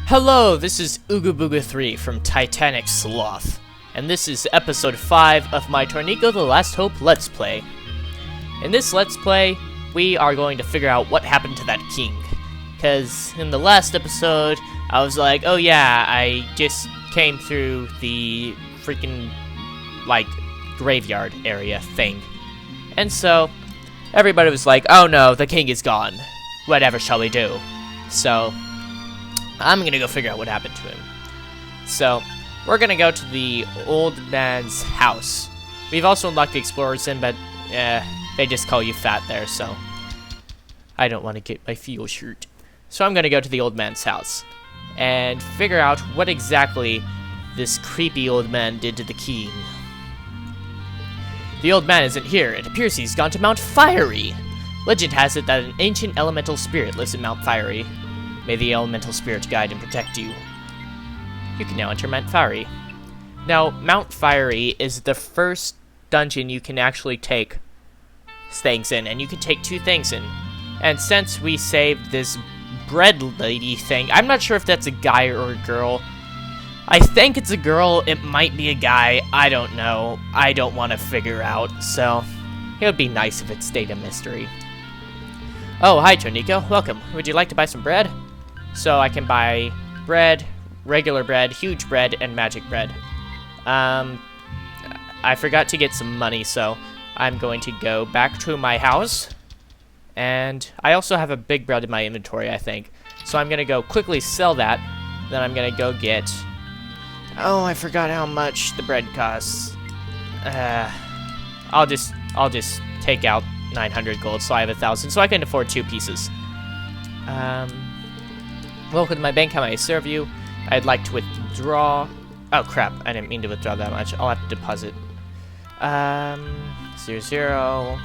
Hello, this is Ooga Booga 3 from Titanic Sloth, and this is episode 5 of my Torneko The Last Hope Let's Play. In this Let's Play, we are going to figure out what happened to that king. Because in the last episode, I was like, oh yeah, I just came through the freaking, graveyard area thing. And so, everybody was like, oh no, the king is gone. Whatever shall we do? So, I'm gonna go figure out what happened to him. So, we're gonna go to the old man's house. We've also unlocked the Explorer's Inn, but they just call you fat there, so I don't want to get my feels hurt. So I'm gonna go to the old man's house and figure out what exactly this creepy old man did to the king. The old man isn't here. It appears he's gone to Mount Fiery. Legend has it that an ancient elemental spirit lives in Mount Fiery. May the elemental spirit guide and protect you. You can now enter Mount Fiery. Now, Mount Fiery is the first dungeon you can actually take things in, and you can take 2 things in. And since we saved this bread lady thing, I'm not sure if that's a guy or a girl. I think it's a girl, it might be a guy, I don't know. I don't want to figure out, so it would be nice if it stayed a mystery. Oh, hi Torneko, welcome. Would you like to buy some bread? So I can buy bread, regular bread, huge bread, and magic bread. I forgot to get some money, so I'm going to go back to my house. And I also have a big bread in my inventory, I think. So I'm going to go quickly sell that. Then I'm going to go get... Oh, I forgot how much the bread costs. I'll just take out 900 gold, so I have 1,000, so I can afford 2 pieces. Welcome to my bank, how may I serve you? I'd like to withdraw... Oh, crap, I didn't mean to withdraw that much. I'll have to deposit. 0.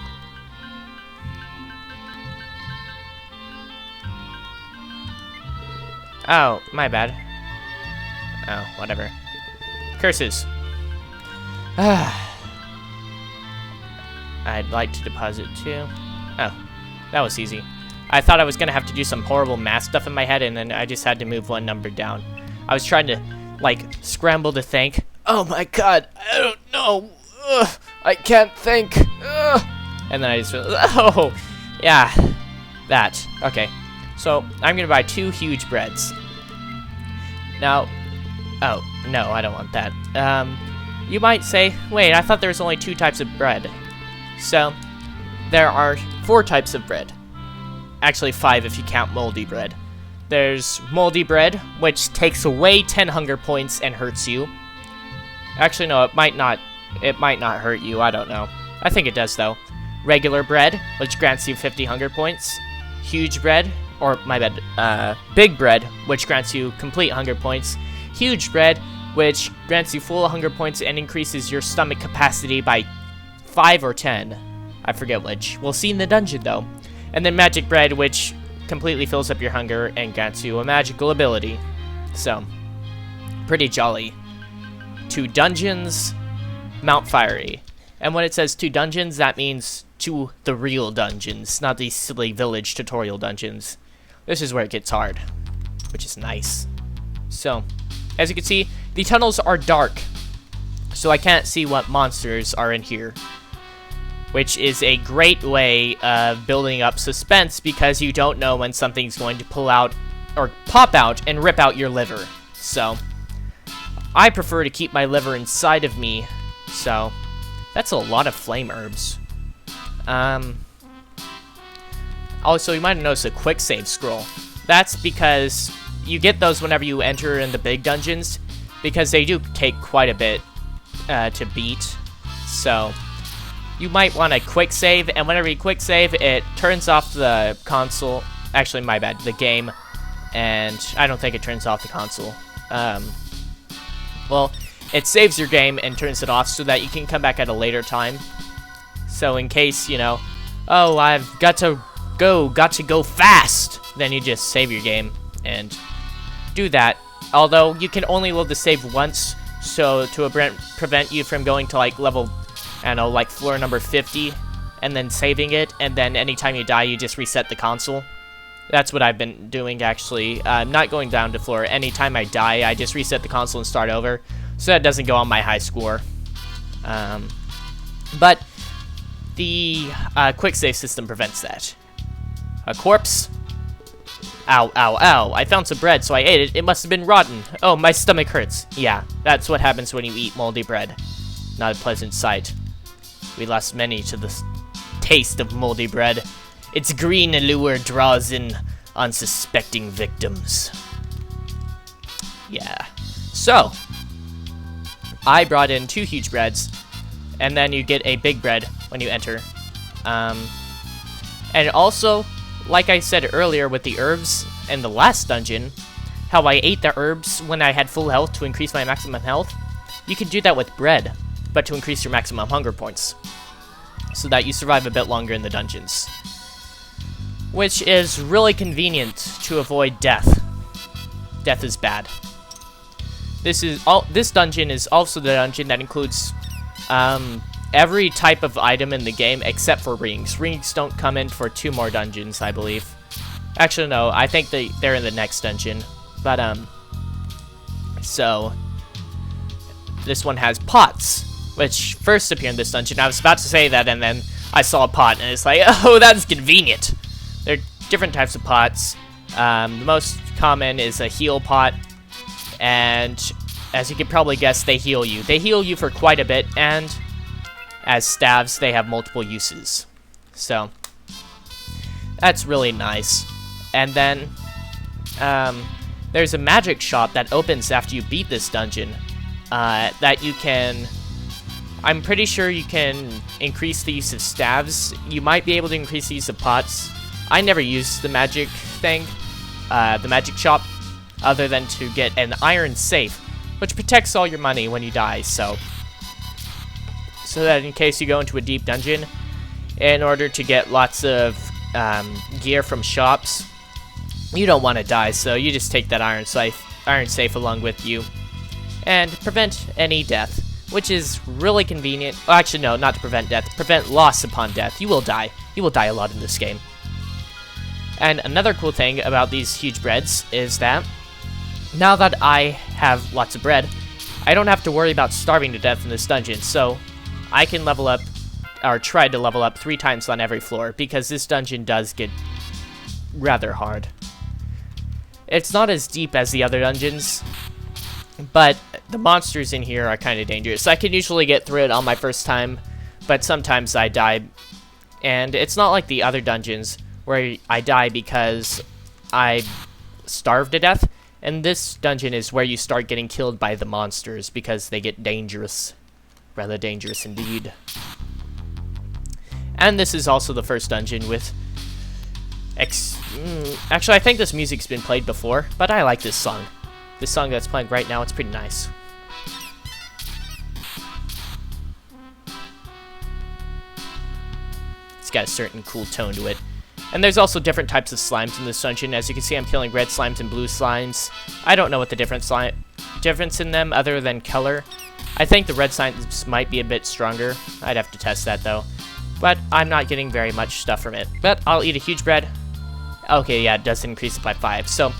Oh, my bad. Oh, whatever. Curses. I'd like to deposit too. Oh, that was easy. I thought I was gonna have to do some horrible math stuff in my head, and then I just had to move 1 number down. I was trying to, scramble to think. Oh my god, I don't know. Ugh, I can't think. Ugh. And then I just realized, oh, yeah, that. Okay, so I'm gonna buy 2 huge breads. Now, oh, no, I don't want that. You might say, wait, I thought there was only 2 types of bread. So, there are 4 types of bread. Actually 5 if you count moldy bread. There's moldy bread, which takes away 10 hunger points and hurts you. Actually, no, it might not hurt you, I don't know. I think it does, though. Regular bread, which grants you 50 hunger points. Huge bread, or my bad, big bread, which grants you complete hunger points. Huge bread, which grants you full hunger points and increases your stomach capacity by 5 or 10. I forget which. We'll see in the dungeon, though. And then magic bread, which completely fills up your hunger and grants you a magical ability. So, pretty jolly. 2 dungeons, Mount Fiery. And when it says 2 dungeons, that means 2 the real dungeons, not these silly village tutorial dungeons. This is where it gets hard, which is nice. So, as you can see, the tunnels are dark, so I can't see what monsters are in here. Which is a great way of building up suspense because you don't know when something's going to pull out or pop out and rip out your liver. So, I prefer to keep my liver inside of me. So, that's a lot of flame herbs. Also, you might have noticed a quick save scroll. That's because you get those whenever you enter in the big dungeons because they do take quite a bit to beat. So, you might want a quick save, and whenever you quick save, it turns off the console. Actually, my bad, the game. And I don't think it turns off the console. Well, it saves your game and turns it off so that you can come back at a later time. So in case, oh, I've got to go fast, then you just save your game and do that. Although, you can only load the save once, so to prevent you from going to, level... I don't know, floor number 50, and then saving it, and then anytime you die, you just reset the console. That's what I've been doing, actually. I'm not going down to floor. Anytime I die, I just reset the console and start over, so that doesn't go on my high score. But the quick save system prevents that. A corpse. Ow, ow, ow. I found some bread, so I ate it. It must have been rotten. Oh, my stomach hurts. Yeah, that's what happens when you eat moldy bread. Not a pleasant sight. We lost many to the taste of moldy bread. Its green allure draws in unsuspecting victims. Yeah. So, I brought in 2 huge breads, and then you get a big bread when you enter. And also, like I said earlier with the herbs in the last dungeon, how I ate the herbs when I had full health to increase my maximum health, you can do that with bread, but to increase your maximum hunger points, so that you survive a bit longer in the dungeons. Which is really convenient to avoid death. Death is bad. This dungeon is also the dungeon that includes every type of item in the game except for rings. Rings don't come in for 2 more dungeons, I believe. Actually, no, I think they're in the next dungeon. But, so, this one has pots, which first appear in this dungeon. I was about to say that, and then I saw a pot, and it's like, oh, that's convenient. There are different types of pots. The most common is a heal pot, and as you can probably guess, they heal you. They heal you for quite a bit, and as staves, they have multiple uses. So, that's really nice. And then, there's a magic shop that opens after you beat this dungeon, that you can... I'm pretty sure you can increase the use of staves. You might be able to increase the use of pots. I never used the magic thing, the magic shop, other than to get an iron safe, which protects all your money when you die, so that in case you go into a deep dungeon, in order to get lots of gear from shops, you don't want to die, so you just take that iron safe along with you, and prevent any death, which is really convenient. Oh, actually, no, not to prevent death, prevent loss upon death. You will die. You will die a lot in this game. And another cool thing about these huge breads is that now that I have lots of bread, I don't have to worry about starving to death in this dungeon, so I can level up, or try to level up 3 times on every floor, because this dungeon does get rather hard. It's not as deep as the other dungeons, but the monsters in here are kind of dangerous. I can usually get through it on my first time, but sometimes I die, and it's not like the other dungeons where I die because I starve to death, and this dungeon is where you start getting killed by the monsters because they get dangerous. Rather dangerous indeed. And this is also the first dungeon with... Actually, I think this music's been played before, but I like this song. This song that's playing right now, it's pretty nice. It's got a certain cool tone to it. And there's also different types of slimes in this dungeon. As you can see, I'm killing red slimes and blue slimes. I don't know what the difference in them other than color. I think the red slimes might be a bit stronger. I'd have to test that though. But I'm not getting very much stuff from it. But I'll eat a huge bread. Okay, yeah, it does increase it by 5. So,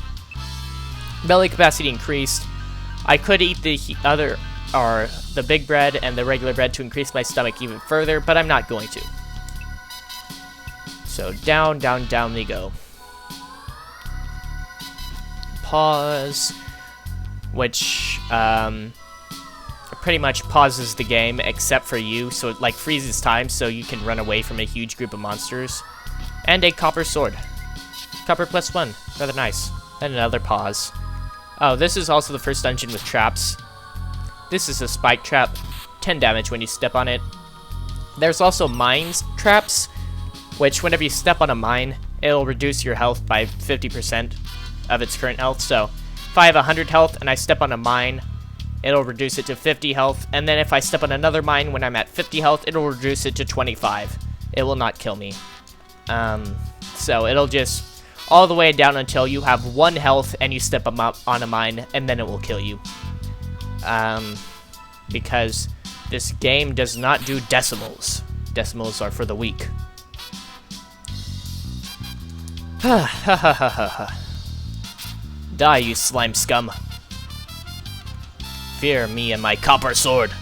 belly capacity increased. I could eat the the big bread and the regular bread to increase my stomach even further, but I'm not going to. So down, down, down they go. Pause, which pretty much pauses the game except for you, so it like freezes time so you can run away from a huge group of monsters. And a copper sword. Copper +1, rather nice. And another pause. Oh, this is also the first dungeon with traps. This is a spike trap, 10 damage when you step on it. There's also mines traps, which whenever you step on a mine, it'll reduce your health by 50% of its current health. So if I have 100 health and I step on a mine, it'll reduce it to 50 health. And then if I step on another mine when I'm at 50 health, it'll reduce it to 25. It will not kill me. So it'll just all the way down until you have 1 health and you step up on a mine, and then it will kill you. Because this game does not do decimals. Decimals are for the weak. Ha ha ha ha ha. Die, you slime scum. Fear me and my copper sword.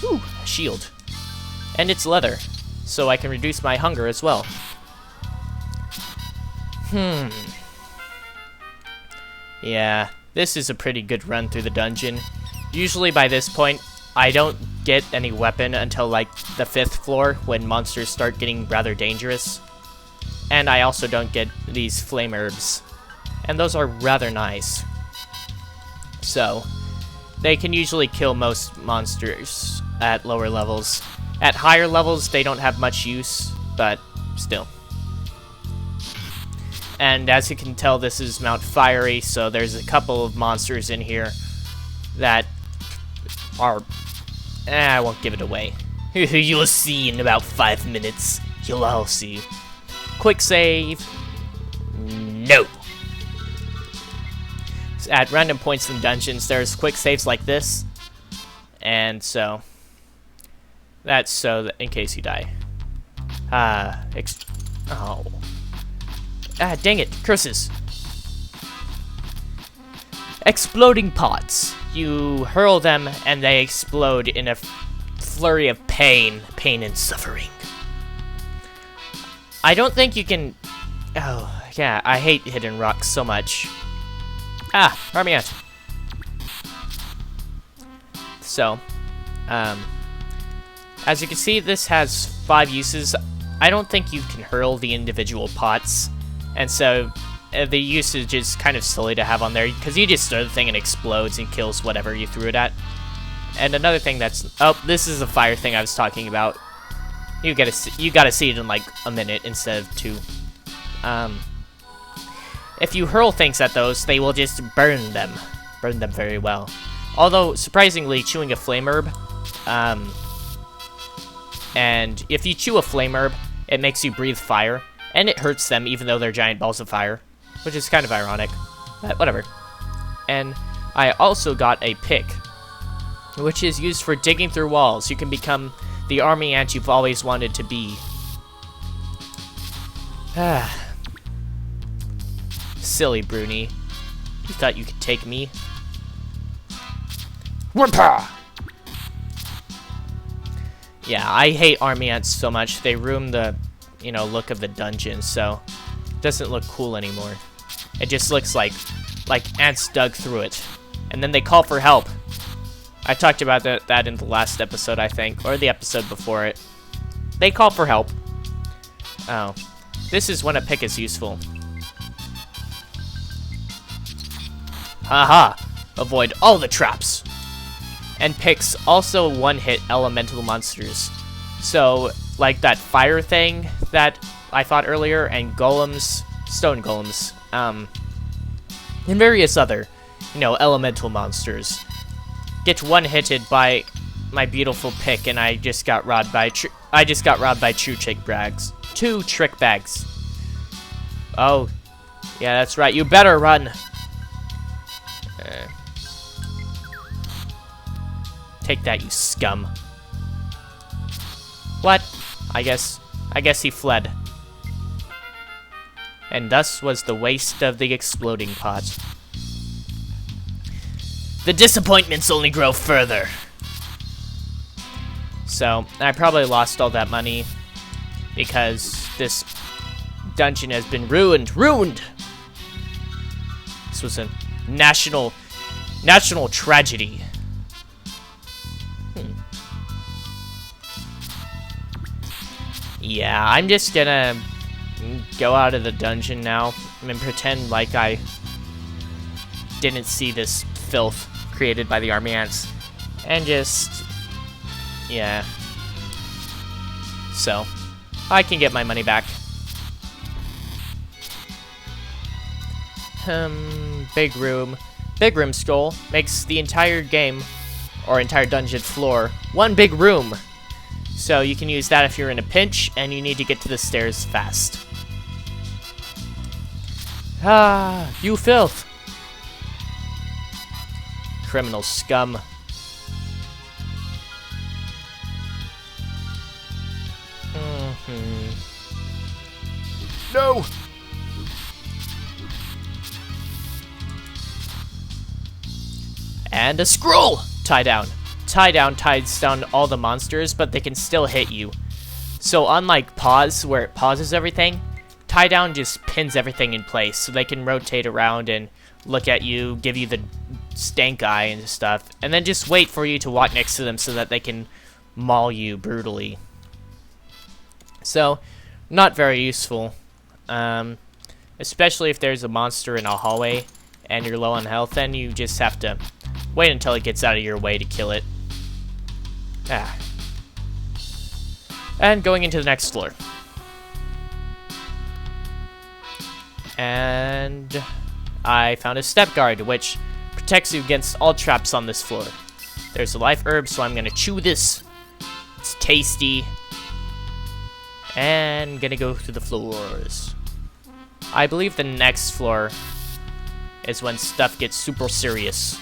Ooh, a shield. And it's leather, so I can reduce my hunger as well. Yeah, this is a pretty good run through the dungeon. Usually by this point, I don't get any weapon until like the 5th floor when monsters start getting rather dangerous. And I also don't get these flame herbs. And those are rather nice. So, they can usually kill most monsters at lower levels. At higher levels, they don't have much use, but still. And as you can tell, this is Mount Fiery, so there's a couple of monsters in here that are... I won't give it away. You'll see in about 5 minutes. You'll all see. Quick save. No. At random points in dungeons, there's quick saves like this. And so... that's so that in case you die. Oh. Dang it. Curses. Exploding pots. You hurl them and they explode in a flurry of pain. Pain and suffering. I don't think you can... oh, yeah. I hate hidden rocks so much. Army ant. So, as you can see, this has 5 uses. I don't think you can hurl the individual pots, and so the usage is kind of silly to have on there, because you just throw the thing and it explodes and kills whatever you threw it at. And another thing that's... oh, this is the fire thing I was talking about. You gotta see it in like a minute instead of 2. If you hurl things at those, they will just burn them. Burn them very well. Although, surprisingly, chewing a flame herb, and if you chew a flame herb, it makes you breathe fire, and it hurts them even though they're giant balls of fire, which is kind of ironic, but whatever. And I also got a pick, which is used for digging through walls. You can become the army ant you've always wanted to be. Silly Bruni. You thought you could take me? Whoopah! Yeah, I hate army ants so much. They ruin the, look of the dungeon, so it doesn't look cool anymore. It just looks like ants dug through it. And then they call for help. I talked about that in the last episode, I think, or the episode before it. They call for help. Oh. This is when a pick is useful. Haha! Avoid all the traps! And picks also one-hit elemental monsters. So, like that fire thing that I fought earlier, and golems, stone golems, and various other, elemental monsters. Get one-hitted by my beautiful pick, and I just got robbed by two trick bags. 2 trick bags. Oh, yeah, that's right. You better run. Take that, you scum. What? I guess he fled. And thus was the waste of the exploding pot. The disappointments only grow further. So, I probably lost all that money because this dungeon has been ruined. Ruined! This was a national tragedy. Yeah, I'm just gonna go out of the dungeon now and pretend like I didn't see this filth created by the army ants. And just... yeah. So, I can get my money back. Big room. Big room scroll makes the entire game, or entire dungeon floor, one big room. So you can use that if you're in a pinch and you need to get to the stairs fast. You filth! Criminal scum. No! And a scroll! Tie down. Tie down ties down all the monsters, but they can still hit you. So unlike pause, where it pauses everything, tie down just pins everything in place, so they can rotate around and look at you, give you the stank eye and stuff, and then just wait for you to walk next to them so that they can maul you brutally. So, not very useful. Especially if there's a monster in a hallway and you're low on health, then you just have to wait until it gets out of your way to kill it. And going into the next floor. And I found a step guard, which protects you against all traps on this floor. There's a life herb, so I'm gonna chew this. It's tasty. And gonna go through the floors. I believe the next floor is when stuff gets super serious.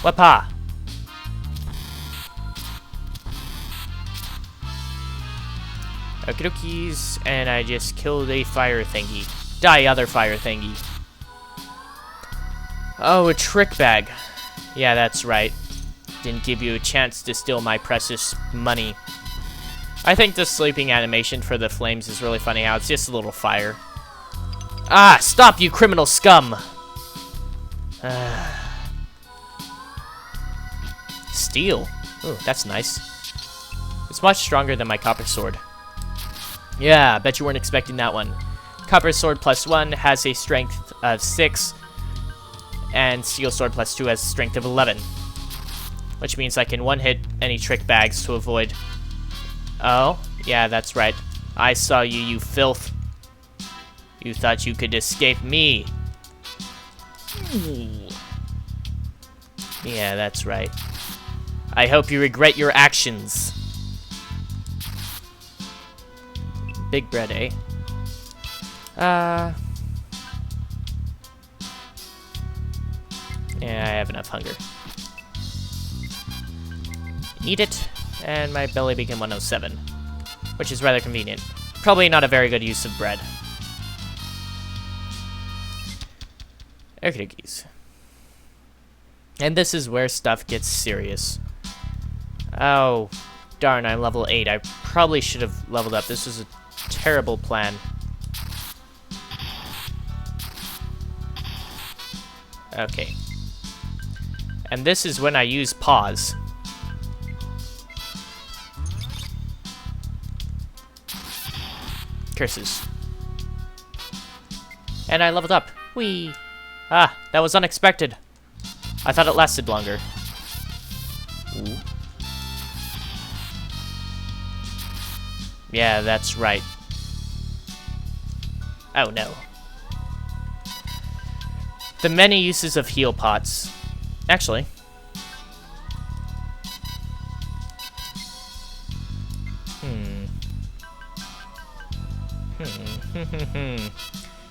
Wapa! Okie dokies, and I just killed a fire thingy. Die, other fire thingy. Oh, a trick bag. Yeah, that's right. Didn't give you a chance to steal my precious money. I think the sleeping animation for the flames is really funny, how it's just a little fire. Ah, stop, you criminal scum! Steel. Ooh, that's nice. It's much stronger than my copper sword. Yeah, I bet you weren't expecting that one. Copper sword +1 has a strength of 6, and steel sword +2 has a strength of 11. Which means I can one-hit any trick bags to avoid... Oh, yeah, that's right. I saw you, you filth. You thought you could escape me. Yeah, that's right. I hope you regret your actions. Big bread, eh? Yeah, I have enough hunger. Eat it, and my belly became 107, which is rather convenient. Probably not a very good use of bread. Okie dokies. And this is where stuff gets serious. Oh, darn, I'm level 8. I probably should have leveled up. This was a terrible plan. Okay. And this is when I use pause. Curses. And I leveled up. Whee! Ah, that was unexpected. I thought it lasted longer. Ooh. Yeah, that's right. Oh no. The many uses of heal pots. Actually.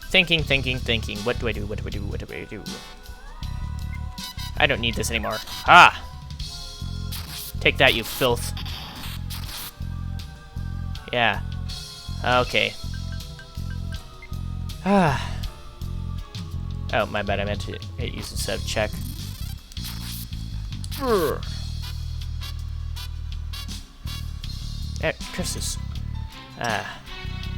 Thinking. What do I do? I don't need this anymore. Ah! Take that, you filth. Yeah. Okay. Ah. Oh, my bad. I meant to hit use instead of check. Curses. Ah.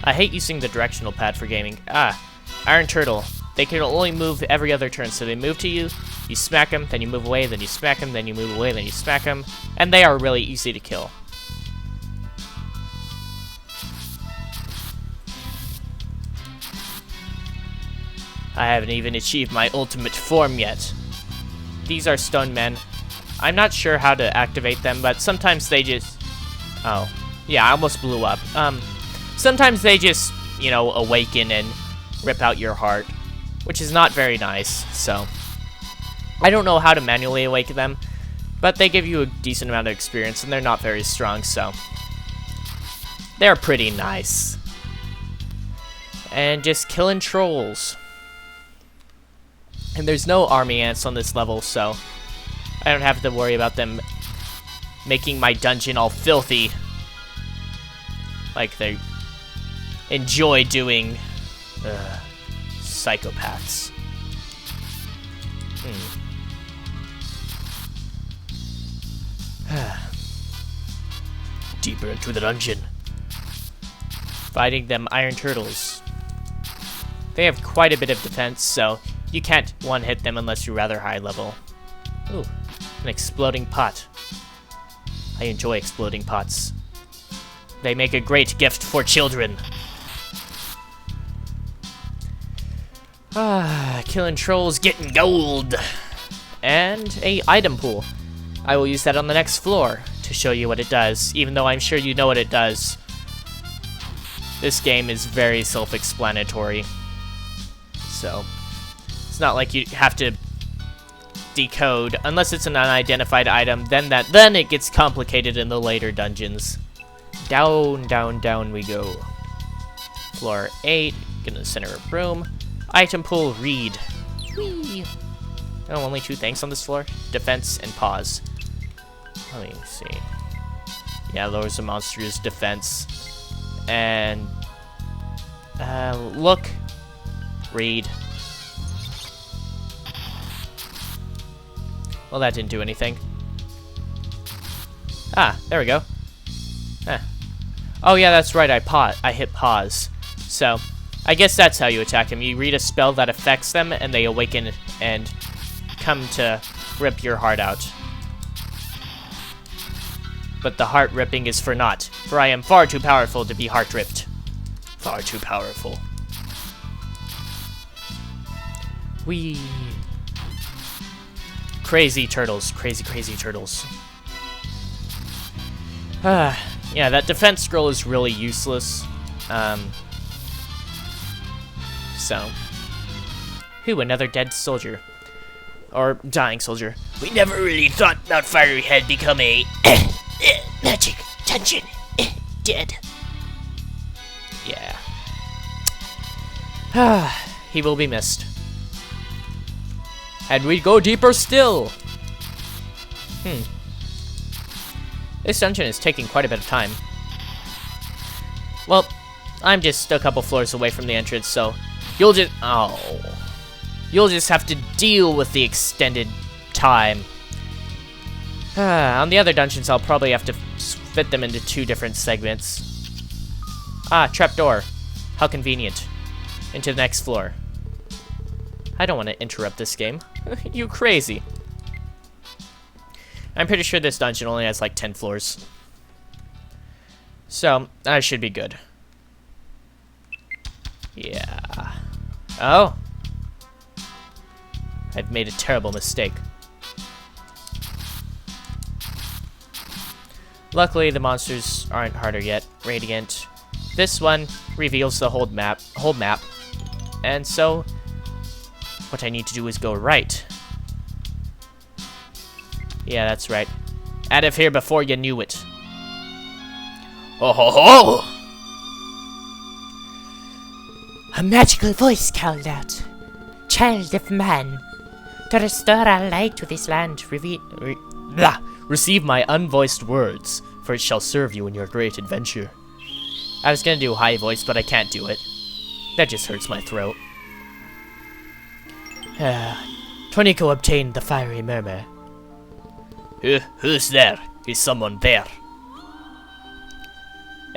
I hate using the directional pad for gaming. Ah. Iron Turtle. They can only move every other turn, so they move to you, you smack them, then you move away, then you smack them, then you move away, then you smack them, and they are really easy to kill. I haven't even achieved my ultimate form yet. These are stone men. I'm not sure how to activate them, but sometimes they just... Oh. Yeah, I almost blew up. Sometimes they just, you know, awaken and rip out your heart, which is not very nice, so... I don't know how to manually awaken them, but they give you a decent amount of experience, and they're not very strong, so... They're pretty nice. And just killing trolls. And there's no army ants on this level, so... I don't have to worry about them making my dungeon all filthy. Like they enjoy doing. Psychopaths. deeper into the dungeon. Fighting them iron turtles. They have quite a bit of defense, so you can't one-hit them unless you're rather high level. Ooh, an exploding pot. I enjoy exploding pots. They make a great gift for children. Killing trolls, getting gold. And a item pool. I will use that on the next floor to show you what it does, even though I'm sure you know what it does. This game is very self-explanatory. So, it's not like you have to decode, unless it's an unidentified item, then it gets complicated in the later dungeons. Down, down, down we go. Floor 8, get in the center of room. Item pool, read. Whee! Oh, only 2 things on this floor. Defense and pause. Let me see. Yeah, lowers the monster's defense. And look, read. Well, that didn't do anything. Ah, there we go. Oh yeah, that's right, I hit pause. So, I guess that's how you attack them. You read a spell that affects them, and they awaken and come to rip your heart out. But the heart ripping is for naught, for I am far too powerful to be heart ripped. Far too powerful. Whee! Crazy turtles, crazy, crazy turtles. Yeah, that defense scroll is really useless. Who, another dead soldier. Or dying soldier. We never really thought Mount Fiery had become a magic dungeon. Dead. Yeah. He will be missed. And we go deeper still. This dungeon is taking quite a bit of time. Well, I'm just a couple floors away from the entrance, so you'll just have to deal with the extended time. On the other dungeons, I'll probably have to fit them into 2 different segments. Trapdoor. How convenient. Into the next floor. I don't want to interrupt this game. You crazy. I'm pretty sure this dungeon only has like 10 floors. So, I should be good. Yeah. Oh. I've made a terrible mistake. Luckily, the monsters aren't harder yet. Radiant. This one reveals the whole map. And so, what I need to do is go right. Yeah, that's right. Out of here before you knew it. Oh ho ho! A magical voice called out. Child of man, to restore our light to this land, receive my unvoiced words, for it shall serve you in your great adventure. I was gonna do high voice, but I can't do it. That just hurts my throat. Torneko obtained the fiery murmur. Who's there? Is someone there?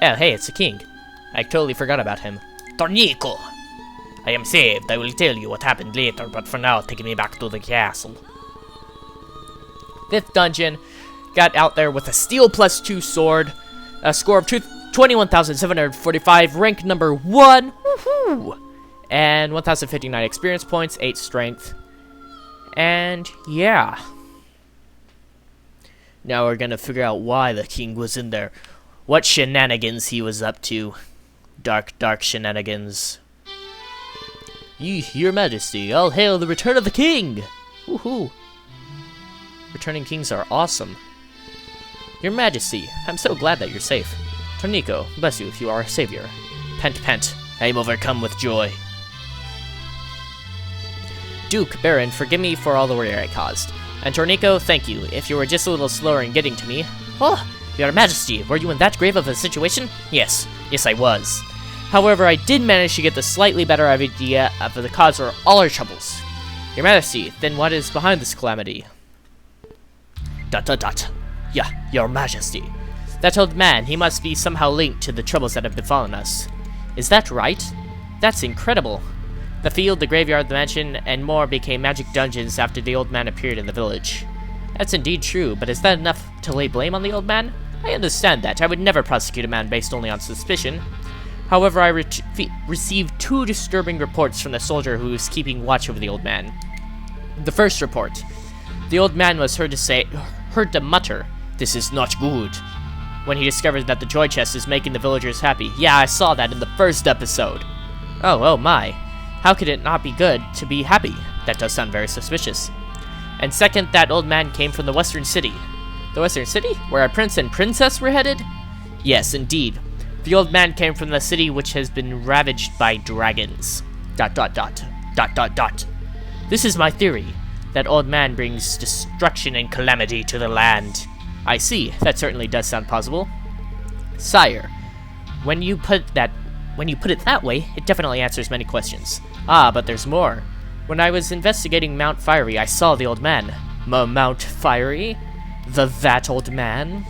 Oh, hey, it's the king. I totally forgot about him. Torneko! I am saved. I will tell you what happened later, but for now, take me back to the castle. 5th dungeon. Got out there with a steel +2 sword. A score of 21,745. Rank number 1. Woohoo! And 1,059 experience points. 8 strength. And, yeah. Now we're gonna figure out why the king was in there. What shenanigans he was up to. Dark, dark shenanigans. Your Majesty, all hail the return of the king! Woohoo! Returning kings are awesome. Your Majesty, I'm so glad that you're safe. Torneko, bless you if you are a savior. Pent, pent, I am overcome with joy. Duke, Baron, forgive me for all the worry I caused. And Torneko, thank you. If you were just a little slower in getting to me. Oh, Your Majesty, were you in that grave of a situation? Yes, I was. However, I did manage to get the slightly better idea of the cause for all our troubles. Your Majesty, then what is behind this calamity? ... Yeah, Your Majesty. That old man, he must be somehow linked to the troubles that have befallen us. Is that right? That's incredible. The field, the graveyard, the mansion, and more became magic dungeons after the old man appeared in the village. That's indeed true, but is that enough to lay blame on the old man? I understand that. I would never prosecute a man based only on suspicion. However, I received 2 disturbing reports from the soldier who was keeping watch over the old man. The first report. The old man was heard to mutter, "This is not good," when he discovered that the joy chest is making the villagers happy. Yeah, I saw that in the first episode. Oh my. How could it not be good to be happy? That does sound very suspicious. And second, that old man came from the Western City. The Western City? Where a prince and princess were headed? Yes, indeed. The old man came from the city which has been ravaged by dragons. ... This is my theory. That old man brings destruction and calamity to the land. I see. That certainly does sound plausible. Sire, when you put it that way, it definitely answers many questions. Ah, but there's more. When I was investigating Mount Fiery, I saw the old man. Mount Fiery? That old man?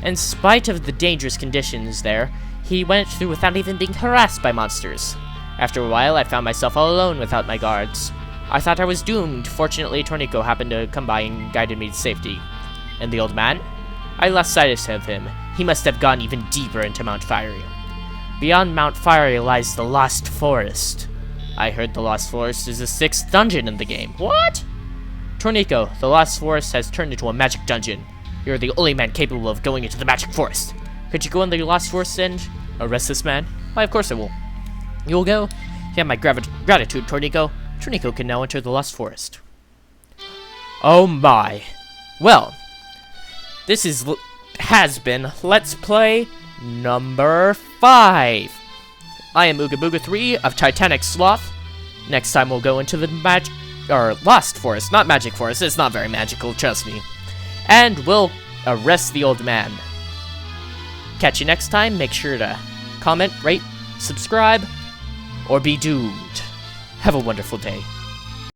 In spite of the dangerous conditions there, he went through without even being harassed by monsters. After a while, I found myself all alone without my guards. I thought I was doomed. Fortunately, Torneko happened to come by and guided me to safety. And the old man? I lost sight of him. He must have gone even deeper into Mount Fiery. Beyond Mount Fiery lies the Lost Forest. I heard the Lost Forest is the 6th dungeon in the game. What? Torneko, the Lost Forest has turned into a magic dungeon. You're the only man capable of going into the magic forest. Could you go in the Lost Forest and arrest this man? Why, of course I will. You will go? You have my gratitude, Torneko. Torneko can now enter the Lost Forest. Oh my. Well, this has been Let's Play number 5. I am Ooga Booga 3 of Titanic Sloth. Next time we'll go into the Lost Forest, not Magic Forest. It's not very magical, trust me. And we'll arrest the old man. Catch you next time. Make sure to comment, rate, subscribe, or be doomed. Have a wonderful day.